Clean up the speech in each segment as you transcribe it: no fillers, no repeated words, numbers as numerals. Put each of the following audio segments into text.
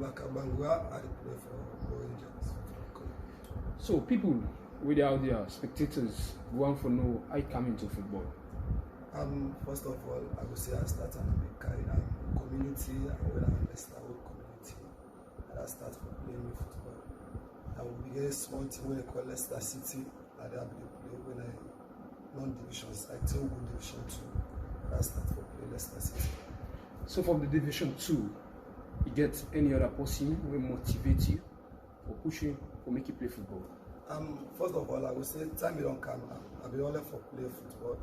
Abubakarr Bangura. I play for Rangers. So people with out there, spectators, want to know how you come into football. First of all, I would say I start on a kind community, and when I understand what community, and I start for playing football. I will begin a small team when I call Leicester City, and I will play when I non-divisions, I take good Division 2, and I start for play Leicester City. So from the Division 2, you get any other person who will motivate you or push you or make you play football? First of all, I would say time you don't come. I've been only for play football.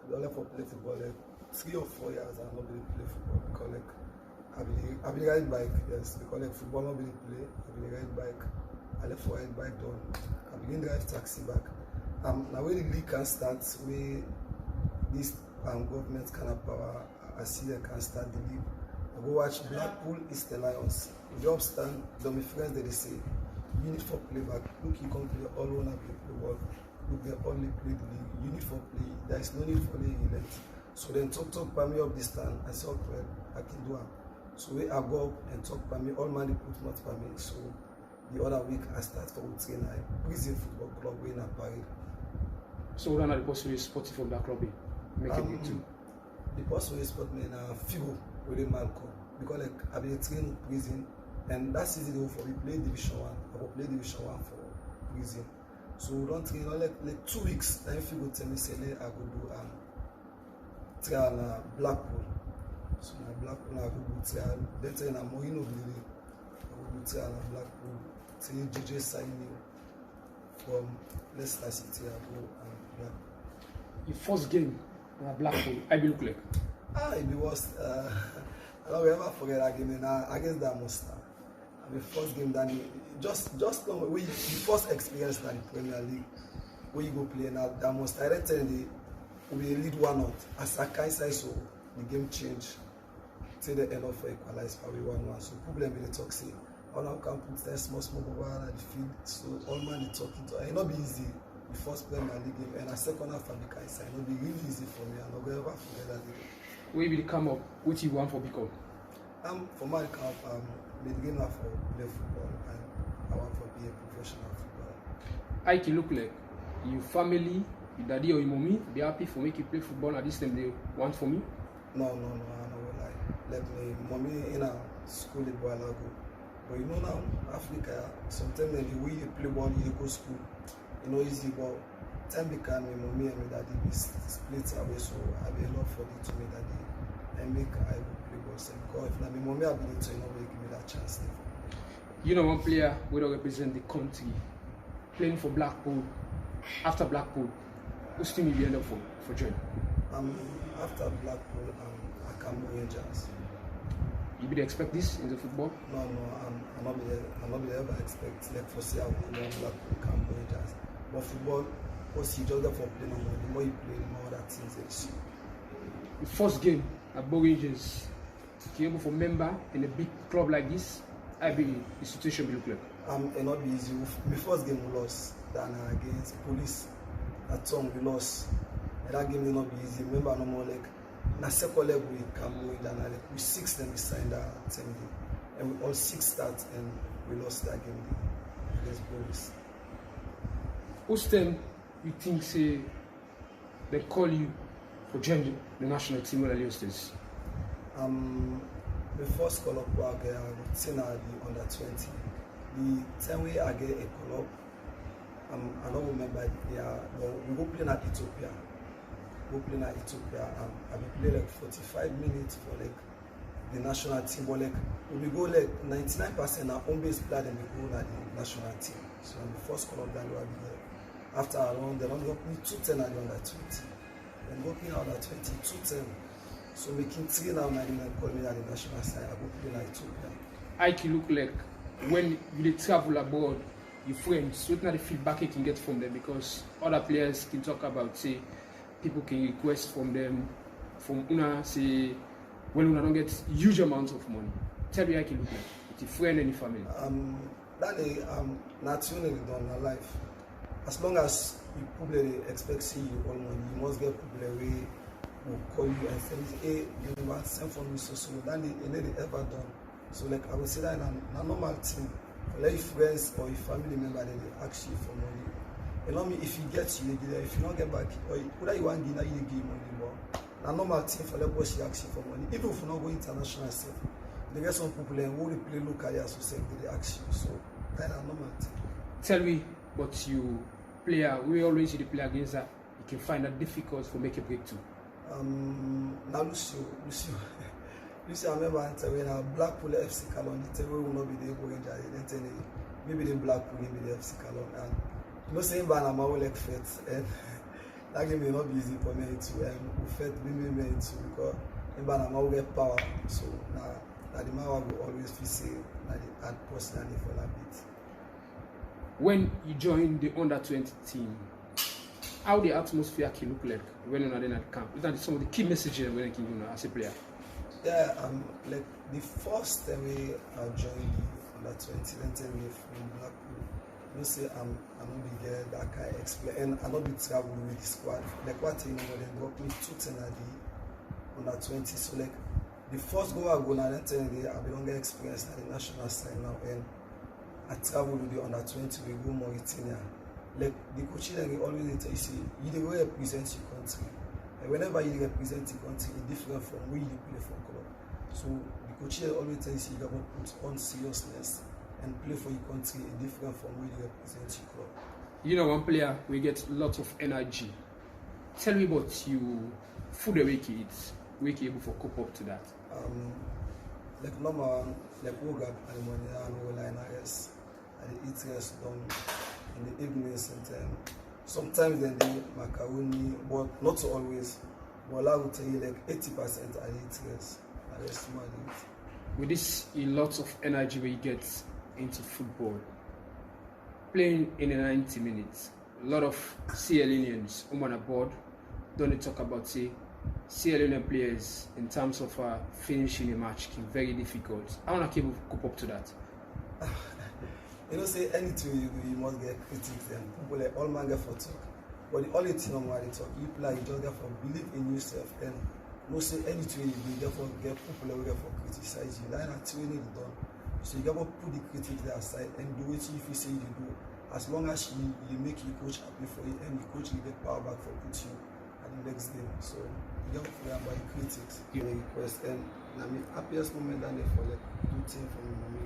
Like 3 or 4 years I've not really play football because like I've been riding bike, yes, because like football not really play. I've been riding bike. I left for ride bike done. I begin drive taxi back. Now when the league can start, where this government can have power, I see they can start the league. I go watch Blackpool 𝗖𝗿𝗿𝗲𝗀𝗏. Job stand, my friends they say, you need for playback. Look, you come play all wanna play football. Look, they only play the league. You need for play. There is no need for the elect. So then talk by me up this time. I said, well, I can do it. So we I go up and talk by me. All money put not by me. So the other week I start for train a prison football club in Paris. So what are the possible sports from that club? Make it too. The possible sport me na Figo with the Malcolm because like I been trained prison and that season for we play Division 1. I will play Division 1 for prison. So we don't train like 2 weeks. Then Figo tell me say I go do trial na Blackpool. So na Blackpool I go do trial. Then tell na Morino Village. I go do trial na Blackpool. Tell 𝗔𝗁𝗵𝗹𝗲𝗀 from Leicester City. I go and Blackpool. Your first game at Blackpool, how do you look like? It was I don't ever forget that game against that monster. The first game that just when the first experience in the Premier League, where you go play now that monster. I tell you we lead 1-0. As a kind size, so the game changed till the end of equalize for 1-1. So problem with the toxic. All now can put that small ball at the field. So all man is talking to it not be easy. The first Premier League game and a second half of the kind side. It will be really easy for me. I'm not going to ever forget that day. Where will come up? What you want for become? For my camp, the game now for play football and I want to be a professional footballer. How can look like? Your family, your daddy or your mommy, be happy for make you play football at this time they want for me? No, I don't lie. Let me, mommy in a school in Boalago. But you know now, Africa, sometimes when you play ball, you go school. You know, easy ball. Time become my mommy and my daddy be split away, so I be a lot for it to me daddy and make I will play ball. Because if not my mommy ability to give me that chance. You know one player will represent the country playing for Blackpool. After Blackpool, whose team will you end up for join? After Blackpool, I can go Rangers. You be expect this in the football? No, I'm not be ever expect like for say I will come on Blackpool, can go Rangers. But football, because you just get for playing no more. The more you play, the more that things they see. The first game at Rangers, to be able to member in a big club like this, I believe the situation will look like. It not be easy. My first game we lost than against Police at Tom we lost. And that game will not be easy. Remember no more like na second level we come with and like we 6 then we signed that same day. And we all 6 start and we lost that game against Police. Whose time you think say they call you for joining the national team when Lagos States? The first call up I get the under 20. The time we I get a call up, I don't remember but we go play at Ethiopia. I will play like 45 minutes for like the national team, but like we go like 99% our home base player and we go at the national team. So I'm the first call up that we have there. After I run, they don't go me 210 at the under 20. Then go play under 20, 210. So making 3 now, and call me at the national side. I go play like Ethiopia. How can look like when you travel abroad, your friends, what are the feedback you can get from them? Because other players can talk about, say, people can request from them, from Una, say, when Una don't get huge amounts of money. Tell me how can look like with your friend and your family. That is naturally done in life. As long as you probably expect to see you all money, you must get people away who call you and say, hey, you want send for me so then they ever done. So like I would say that in a normal thing, like if friends or if family member then they ask you for money. You know me, if you get you give them, if you don't get back, or whether you want to give you money more. A normal thing for like what she asks you for money. Even if you not go international stuff, they get some people who they play locally as well, they ask you. So that's a normal thing. Tell me, but you player, we always see the player against that. You can find that difficult for make a breakthrough. Now Lucio, I remember when Blackpool FC Cologne, the table will not be the able to maybe the Blackpool, maybe the FC Cologne, and you know saying that I'm all like fit, and that game may not be easy for me to fit me to because in I'm all get power, so now the man will always feel say that the add personally for that bit. When you join the under-20 team, how the atmosphere can look like when you're in at camp? Is that some of the key messages when you can do as a player? Yeah, like the first time I joined the under-20, then tell me from Blackpool, you say I'm not be girl that can explain, and I'm not be traveling with the squad. Like what you know, they got me 2 10 at the under-20. So like the first goal I go now, then tell me I don't get experience at the national side now, and I travel with the under-20, we go Mauritania. Like the coach they always tell you, see, you the way you represent your country. And whenever you represent your country, it's different from where you play for club. So the coach always tells you got to put on seriousness and play for your country, it's different from where you represent your club. You know, one player we get lots of energy. Tell me about you food away kids, we can able to cope up to that. Like normal, like Oga and money and liners, and the eat rest done in the evenings and sometimes then the macaroni, but not always. But I would tell you like 80% I eat rest, and rest more than it. With this a lot of energy we get into football, playing in the 90 minutes, a lot of CLNians on aboard don't talk about say CLN players in terms of finishing a match can very difficult. I want to keep cope up to that. You know, say anything you do, you must get critics and people like all man get for talk. But the only thing on why they talk, you play, you just get for believe in yourself and no say anything you do, you get for get people that will get for criticize you. That's not training is done. So you got to put the critics there aside and do what if you say you do. As long as you make your coach happy for you and your coach will get power back for put you at the next game. So you got to play by the critics. You request and I mean happiest moment than they for like do things from mommy.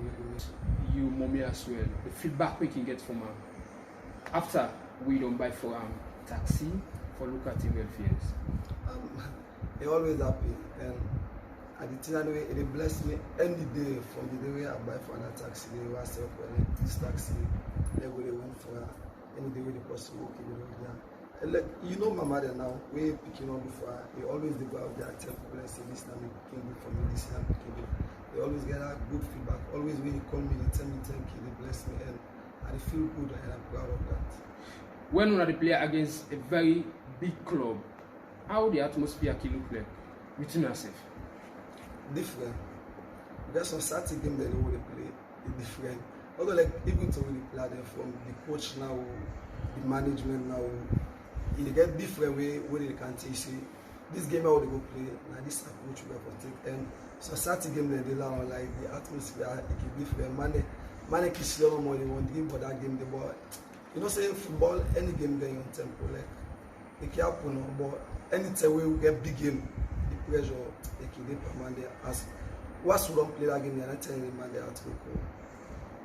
You mommy as well. The feedback we can get from after we don't buy for taxi for look at him welfares. They always happy and at the thing anyway they bless me any day from the day where I buy for another taxi. They will say okay, this taxi they will win for any day where the person will keep it there. And like you know my mother now, we picking on before they always they go out there and tell people and say this now me picking good for me, this now picking good. They always get that good feedback. Always when you call me, they tell me thank you, they bless me and I feel good and I'm proud of that. When we are the player against a very big club, how the atmosphere can look like between ourselves? Different. Because on Saturday game they know they play, it's different. Although like even to really play them from the coach now, the management now, they get different way where they can tell you say this game how they go play, now this approach we have to take and so Saturday game they learn like the atmosphere it can be different. Man can see no more they want the game for that game the ball. You know say football any game going on tempo like it can happen but anytime we get big game the pressure it can get permanent as once we don't play that game they're not telling the man they have to go.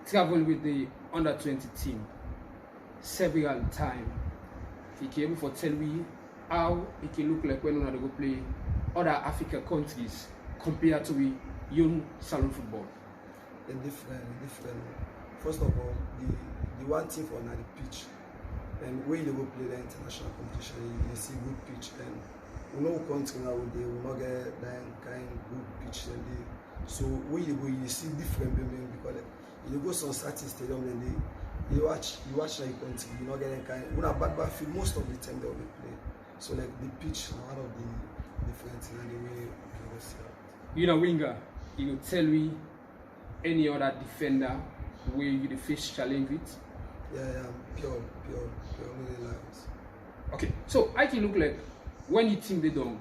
Travel with the under-20 team several times. He can able to tell me how it can look like when we go play other African countries compared to the young salon football. They're different. First of all, the one thing for now the pitch. And when you go play the international competition, you see good pitch and we know country now they will not get that kind of good pitch and they, so when you go you see different building because like, you go some certain stadium and you watch like country, you not get that kind when a bad field most of the time they will play. So like the pitch is one of the different things and the way you can see. You know, winger, you will tell me any other defender where you the face challenge with? Yeah, pure, really lions. Okay, so I can look like when you think they don't,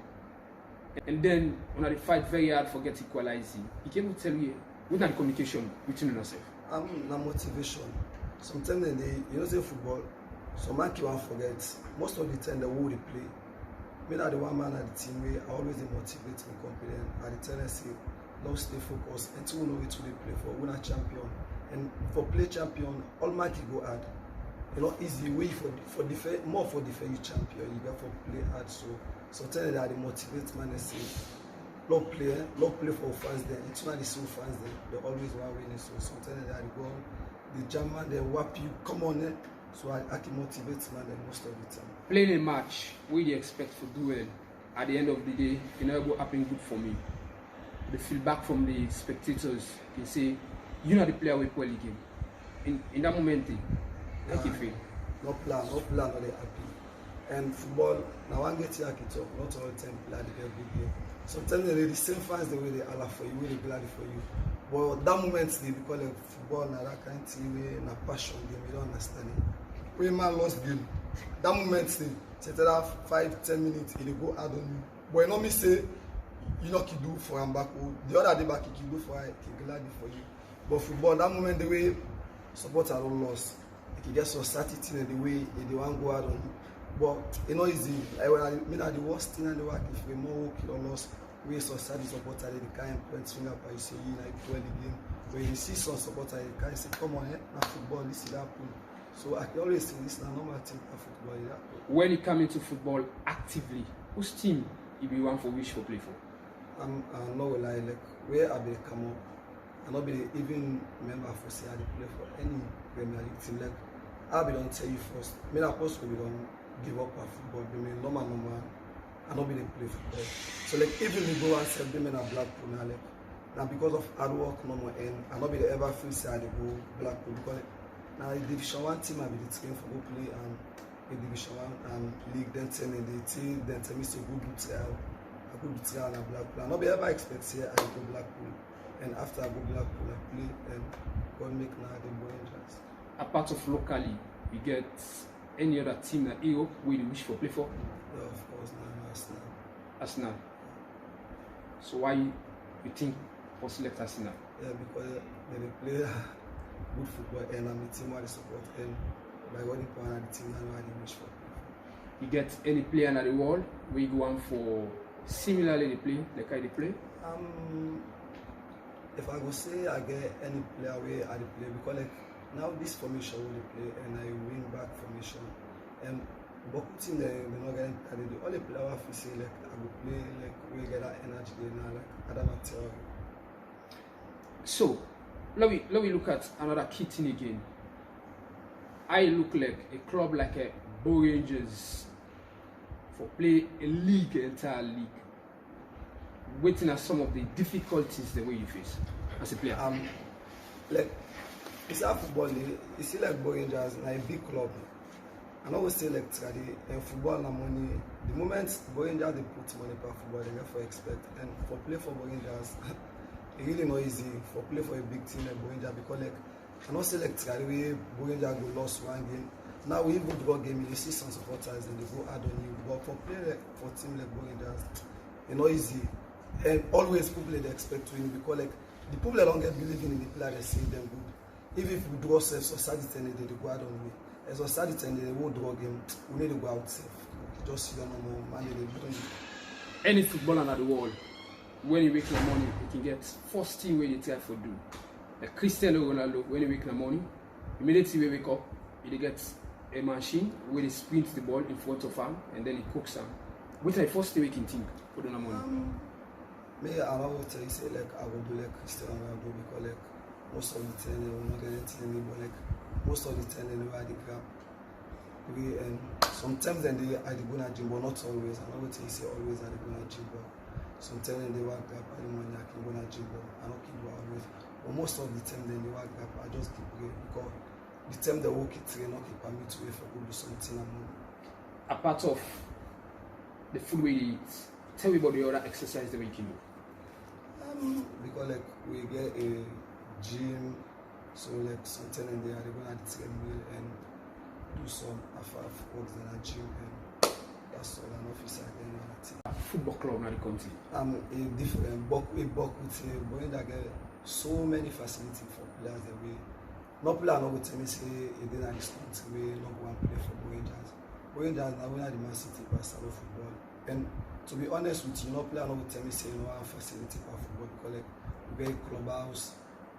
and then when they fight very hard for get equalizing, you can tell me What kind of communication between yourself? Na motivation. Sometimes they say football, some man can't forget. Most of the time they will play. Me na the one man at the team where I always motivate and confident. I tell them say, don't stay focused until we know it will play for winner champion. And for play champion, all man can go hard. You know, easy way for defend more for defend you champion. You got for play hard. So tell them that they motivate man and say, love play for fans there. It's not the so fans there. They always want winning. So tell them that they go, the German they whap you. Come on there. So I can motivate man most of the time. Playing a match, what do you expect for duel? At the end of the day, you know what happened good for me. The feedback from the spectators, they say, you're not the player we play the game. In that moment, how you feel? No plan, not they happy. And football, now one get here, talk, not all the time play the big game. Sometimes they're the same fans the way they allow for you, way they glad for you. But that moment they because like football now that kind of thing way na passion game, you don't understand it. When man lost game, that moment they set it up 5-10 minutes, it go hard on you. But you know me say you know can do for him back. The other day back he can do for it, he glad for you. But football, that moment the way supporters don't lost, he can get so certain in the way they want go hard on you. But you know easy. I mean the worst thing in the work if we more kill or loss, we so sad supporter they can't point finger up you say you like well the game. When you see some supporter they can't say come on now football this is that pool. So I can always say this is a normal thing for football. Yeah. When you come into football actively, whose team you be one for which for play for? I'm not lie like where I be come up. I not be even member for say I play for any Premier League team. Like I be don't tell you first. Me not supposed to be don't give up at football. Be me normal. I not be play football. So like even we go and say be me na Blackpool now like now because of hard work no more end. I not be ever feel say I go Blackpool because like, now the Division 1 team I be the team for go play and the Division 1 league then tell me the team then tell me to go do trial. I go do trial and Blackpool. I not be ever expect say I go Blackpool. And after I go Blackpool I play and God make now the Rangers. Apart of locally, you get any other team that Europe where you wish for play for? Yeah, of course, now Arsenal. Arsenal. So why you think for select Arsenal? Yeah, because they play good football and I'm the team where they support and by what the point of the team and why they wish for. You get any player in the world where you go on for similarly they play, like how they play? If I go say I get any player where I play because like now this formation will play and I win back formation and but team they not getting the only player I feel say like I will play like we get that energy there now like Abubakarr. So let me look at another key thing again. I look like a club like a 𝗵𝗿𝗲𝗀𝗲𝗀 for play a league, entire league. Waiting at some of the difficulties the way you face as a player. Like it's a football league, it's still like 𝗵𝗿𝗲𝗀𝗀𝗀 like a big club. I always say like in football and money, the moment 𝗵𝗿𝗲𝗀𝗀𝗀𝗀 they put money per football they get for expect and for play for 𝗵𝗿𝗲𝗀𝗀𝗀𝗀 it's really not easy for play for a big team like 𝗵𝗿𝗲𝗀𝗀𝗀𝗀 because like I not say like the way 𝗵𝗿𝗲𝗀𝗀𝗀𝗀 go lost one game. Now we even go game you see some supporters and they go hard on you. But for play like for team like 𝗵𝗿𝗲𝗀𝗀𝗀𝗀 it's not easy. And always people they expect to win because like the people that don't get believing in the player they see them good. If we draw safe society and they go hard on me. As society and they won't draw game, we need to go out safe. Just see them no money they don't. Any footballer in the world, when you wake in the morning, you can get first thing where you try for do. Like Cristiano Ronaldo, when you wake in the morning, immediately we wake up, he get a machine where they sprint the ball in front of him and then he cooks them. What's the first thing we can think for the morning? Me, I will tell you say like I will do like Cristiano Ronaldo because like most of the time they will not get anything, but like most of the time they know how they grab. And sometimes then they are go to gym, but not always. I'm not going to tell you say always are they go to gym, but sometimes then they work grab at the morning I can go to gym, but I don't keep always. But most of the time then they work grab, I just keep going because the time they work it train not keep me to wait for go do something. Apart of the food we eat, tell me about the other exercise that we can do. Because like we get a gym, so like sometimes in there they go to the treadmill and do some works in a gym and that's all an officer and anything. Football club in the country. A different book with a boy that get so many facilities for players that way. No player no go tell me say he dey na this country wey no go wan play for Rangers. Rangers na winner the Man City pass of football. And to be honest with you, no player no go tell me say no have facility for football because like we get a clubhouse,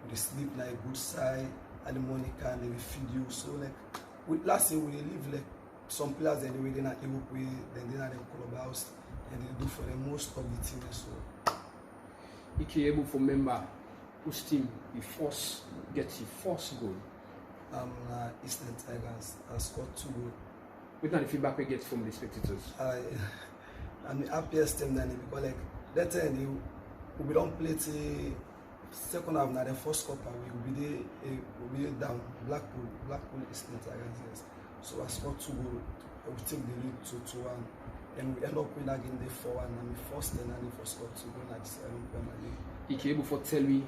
we dey sleep na a good side, and the money can they will feed you. So like last year we live like some players anyway they not able to play, then they not the clubhouse and they do for the most of the team. So you able for member whose team you force get your first goal. Eastern Tigers. I scored 2 goals. What kind of feedback we get from the spectators? I'm the happiest team than because like that time we don't play the second half now the first quarter we be down Blackpool Eastern Tigers, yes. So I scored 2 goals. I will take the lead 2-1 and we end up winning again the 4-1 and the first and the first scored 2 goals at the Premier League. You can able to tell me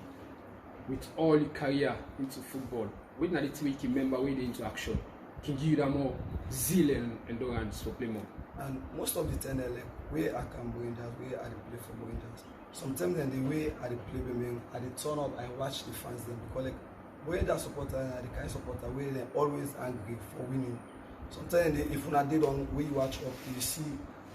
with all your career into football, when are the team you can remember when they into action? Can give you that more zeal and endurance for play more? And most of the time, like where I can Rangers, where I play for Rangers. Sometimes then the way I play with I turn up, I watch the fans them because like Rangers supporter and the kind of supporter where they always angry for winning. Sometimes if you not did on where you watch up, you see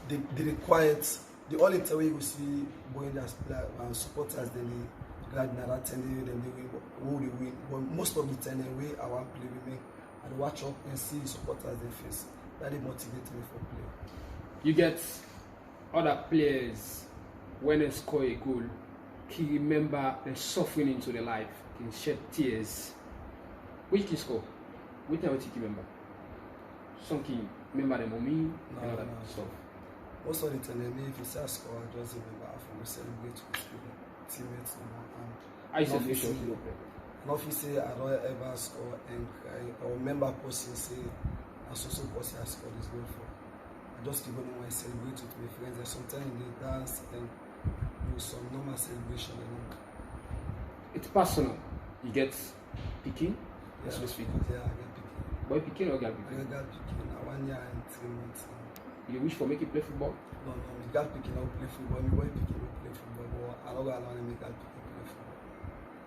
they quiet. The only time you see Rangers player and supporters then they glad that time they win, who they win. But most of the time the way I want play with me, I watch up and see the supporters they face. That they motivate me for play. You get other players when they score a goal, can remember the suffering into their life, can shed tears. Which can score? Which time you remember? Some can remember the mommy and all that stuff. Most of the time, if you say I score, I just remember after we celebrate with teammates. I say for sure. Not if you say I don't ever score and cry, or remember person say I so person I scored this goal for. I just keep on when I celebrate with my friends. And sometimes they dance and do some normal celebration. It's personal. You get picking? Yeah, I get picking. Boy picking or girl picking? I get picking. 1 year and 3 months. You wish for make you play football? No, me girl picking I will play football. Me boy picking will play football. But I don't go allow me girl picking play football.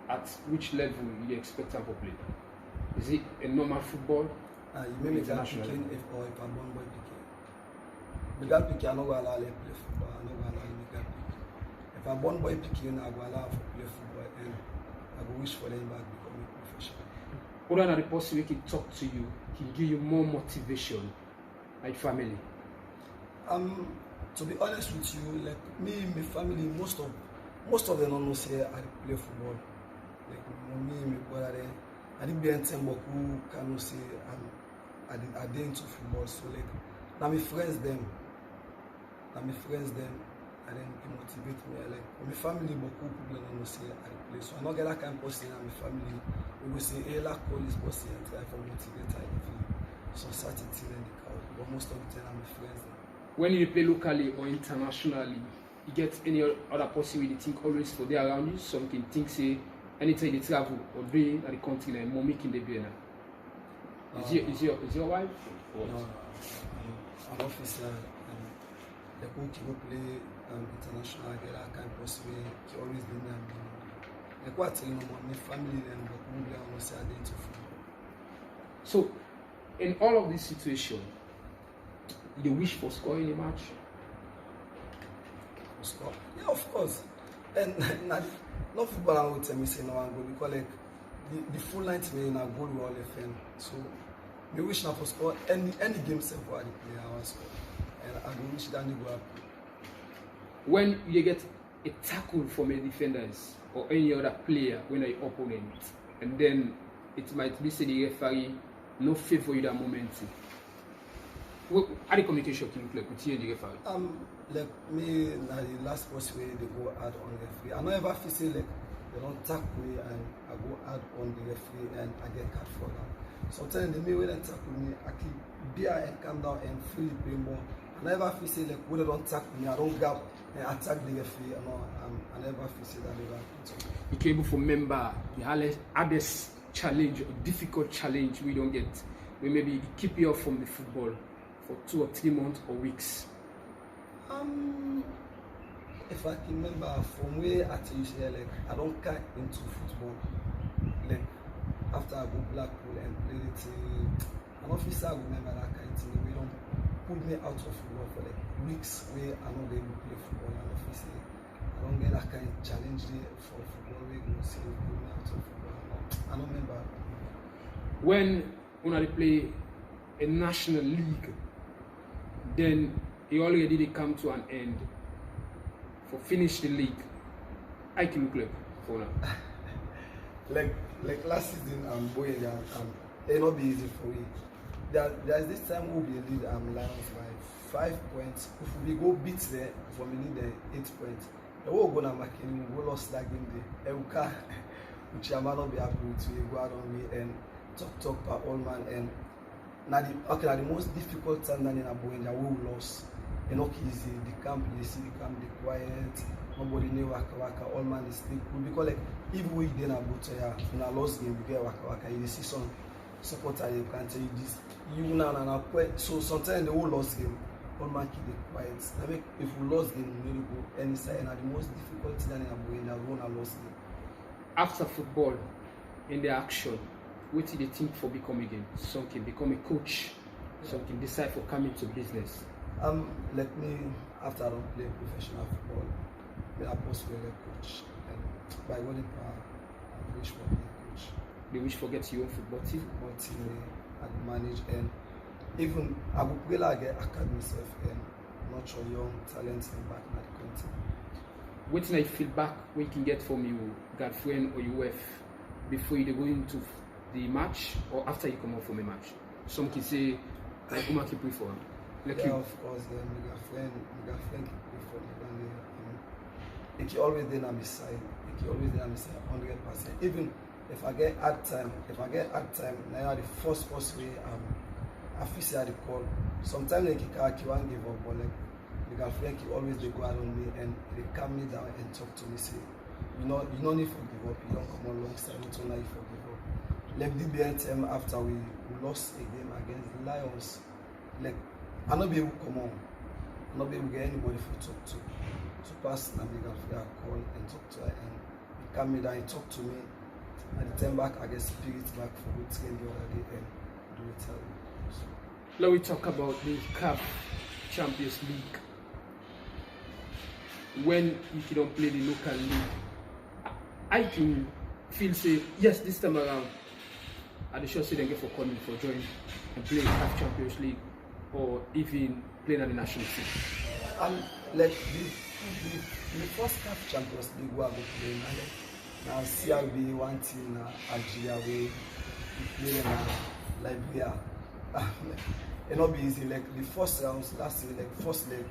At which level you expect them to play? Is it a normal football? You may make girl picking if I'm born boy picking. Me girl picking I don't go allow them play football. I don't go allow me girl picking. If I'm born boy picking, I go allow them to play football and I go wish for them back becoming professional. Other than the person who can talk to you, can give you more motivation, like family. To be honest with you, like me, my family, most of them don't know say I play football. Like me, my brother, I didn't be anything but who cannot say I did into football. So like now my friends them, and then they motivate me. Like my family, but who people don't know say I play. So I not get that kind of person in my family. We will say, hey, like call this person and try for motivate I so certain thing in the crowd. But most of the time I'm my friends them. When you play locally or internationally, you get any other person with the think always for there around you? Some can think say anytime they travel or doing at the country like mommy can they be now? Is your wife? No. I'm officer and the coach will play international get that kind of person he always been there. Like what you know my family then but we will say I did into football. So in all of this situation, you wish for scoring a match? Score? Yeah, of course. And no footballer will tell me say no one go because like the full 90 minutes na goal we all defend. So we wish now for score any game set for the player I want score. And I go wish that go happen. When you get a tackle from a defenders or any other player when an opponent, and then it might be say the referee no favor you that moment. How the communication can look like with you and the referee? Like me, the last post where they go add on the referee. I don't ever feel say like they don't tackle me and I go add on the referee and I get card for that. Sometimes they may when they tackle me, I keep beer and calm down and freely play more. I never feel say like when they don't tackle me, I don't gap and attack the referee. I never feel say that never happens. You can able to remember the hardest challenge or difficult challenge we don't get. We maybe keep you off from the football for 2 or 3 months or weeks. if I can remember from where I tell you say like I don't get into football. Like after I go Blackpool and play it, an officer remember that kind of thing. We don't pull me out of football for like weeks where I don't get to play football. And officer, I don't get that kind of challenge there for football. We go say pull me out of football. I don't remember. When they play a national league, then it already did come to an end. For finish the league, I can look like for now. like last season, boy, it not be easy for me. There's this time we'll be lead Lions by 5 points. If we go beat there, from we need 8 points. The whole gonna make him we lost that game there. Euka, which I might not be happy with, we go out on me and talk by all man and now the most difficult time that in Abubakarr we lost. It's not easy. The camp, you see the camp, the quiet. Nobody know waka. All man is still cool because like if we then Abubakarr in a lost game, we get waka. You see some supporter they can tell you this. You now so sometimes the whole lost game, all man keep it quiet. I mean, if we lost game, we really go any side. And the most difficult thing in Abubakarr we won a lost game. After football, in the action, what do they think for becoming again? Some can become a coach. Some can decide for coming to business. Let me, after I don't play professional football, I post for a coach. And by God, I wish for being a coach. They wish for get your own football team? Football team, I manage, and even Abubakarr get academy self and nurture young talents and back in the country. What is the feedback we can get from your girlfriend or your wife before you go into the match or after you come out from a match? Some can say, I come and keep for him. Like yeah, you. of course, my girlfriend keep pray for me. And he always there on my side. He always there on my side 100%. Even if I get hard time, now the first way I feel say the call. Sometimes like he won't give up, but like my girlfriend he always they go out on me and they calm me down and talk to me, say, you no need to give up, you don't come on alongside, you don't need to give up. Like the BNTM after we lost a game against the Lions, like I not be able to come on. I not be able to get anybody to talk to. So pass and big I call and talk to her and he calm me down and talk to me. And the time back I get spirit back for good train the other day and do it. So. Now we talk about the CAF Champions League. When you don't play the local league, I can feel say yes this time around I sure say they get for calling for join and play the CAF Champions League. Or even playing at the national team? Like the first CAF Champions League we are playing now CRB one team in Algeria we play in Liberia. It not be easy. Like the first rounds last year, like first leg,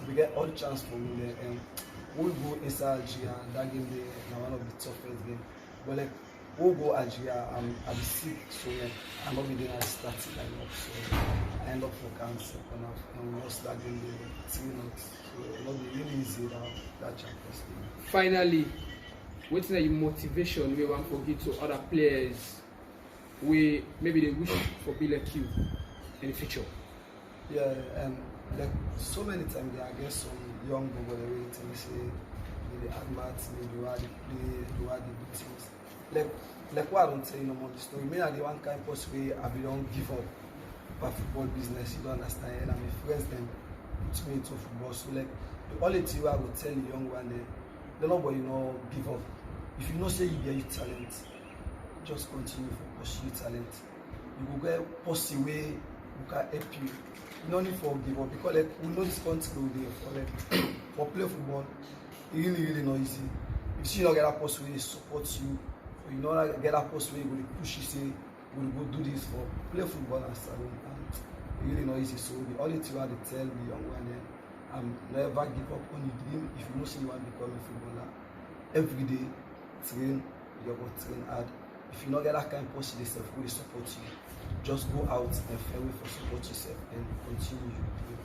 we get all chance for me there and we'll go inside Algeria and that game there now one of the toughest games. But like we'll go Algeria and I'll be sick, so I'm not be there at starting lineup. So I end up for cancer and we lost that game there 3-0. So it'll be really easy now that Champions League. Finally, what's the motivation we want to give to other players where maybe they wish for be like you in the future? Yeah, and like so many times I get some young people that wait and say they add maths, maybe do how they play, do how they do things. Like what I don't say no more the story. Me and the one kind of way I don't give up about football business, you don't understand, and I'm friends them put me into football. So like the only thing I would tell the young one they nobody give up. If you know say you get your talent, just continue to pursue talent. You will get possible way who can help you. No need for give up because like we know this country go there for like for play football, it really not easy. If you not get that post where they support you, or you not get that post where you go push you say we go do this for play football and stuff, and it really not easy. So the only thing I tell the young one never give up on your dream. If you know say you want to become a footballer, every day train, you go train hard. If you not get that kind of post yourself, who will support you, just go out and fair way for support yourself and continue your dream.